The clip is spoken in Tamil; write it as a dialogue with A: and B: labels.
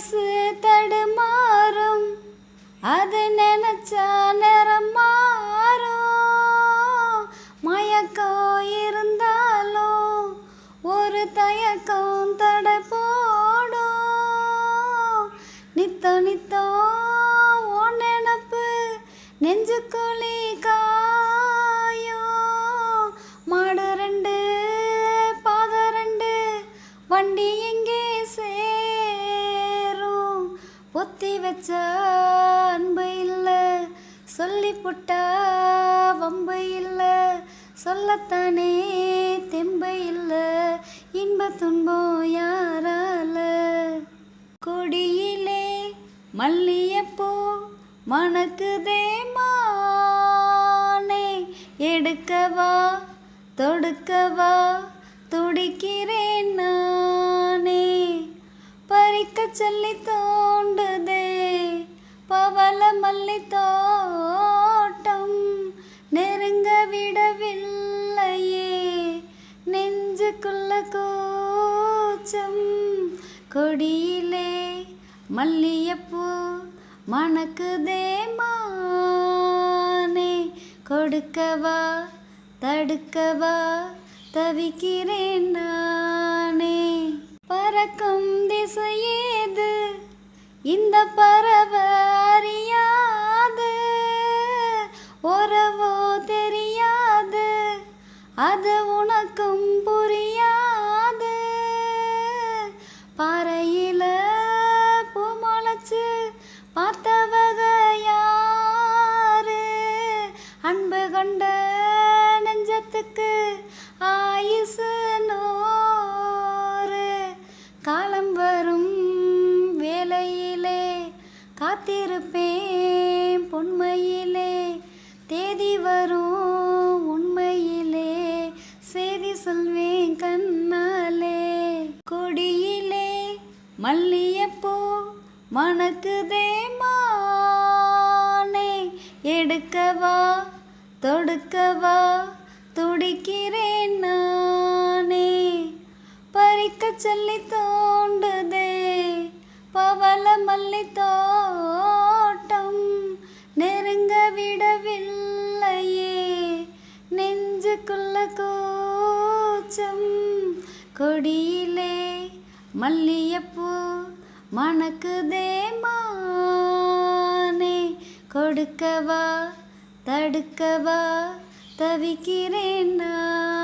A: மனசு தடுமாறும், அது நினைச்சா நேரம் மாறும். மயக்கம் இருந்தாலும் ஒரு தயக்கம் தடை போடும். நித்தம் நித்தம் உன் நினப்பு நெஞ்சுக்குழி காயும். மாடு ரெண்டு பாத ரெண்டு வண்டி எங்கே சேரும். பொத்தி வச்ச அன்பு இல்லை, சொல்லி புட்டா வம்பு இல்லை. சொல்லத்தானே தெம்பு இல்லை, இன்ப துன்பம் யாரால. கொடியிலே மல்லியப்பூ மணக்குதே மானே, எடுக்கவா தொடுக்கவா துடிக்கிறேன் நானே. பறிக்க சொல்லி தோண்டுதே பவள மல்லி தோட்டம், நெருங்க விடவில்லையே நெஞ்சுக்குள்ள கூச்சம். கொடியிலே மல்லியப்பூ மணக்குதே மானே, கொடுக்கவா தடுக்கவா தவிக்கிறேன் நானே. பறக்கும் திசையேது இந்த பறவை அறியாது, உறவோ தெரியாது அது உனக்கும் புரியாது. பாறையில பூ முளைச்சு பார்த்தவக யாரு, அன்பு கொண்ட நெஞ்சத்துக்கு ஆயுசு நூறு. காலம் வரும் வேளையிலே காத்திருப்பேன் பொன்மையிலே, தேதி வரும் உண்மையிலே செய்தி சொல்வேன் கண்ணாலே. கொடியிலே மல்லியப்பூ மணக்குதே மானே, எடுக்கவா தொடுக்கவா துடிக்கிறேன் நானே. பறிக்க சொல்லி தோண்டுதே பவள மல்லி தோட்டம், நெருங்க விடவில்லையே நெஞ்சுக்குள்ள கூச்சம். கொடியிலே மல்லியப்பூ மணக்குதே மானே, கொடுக்கவா தடுக்கவா தவிக்கிறேன் நான்.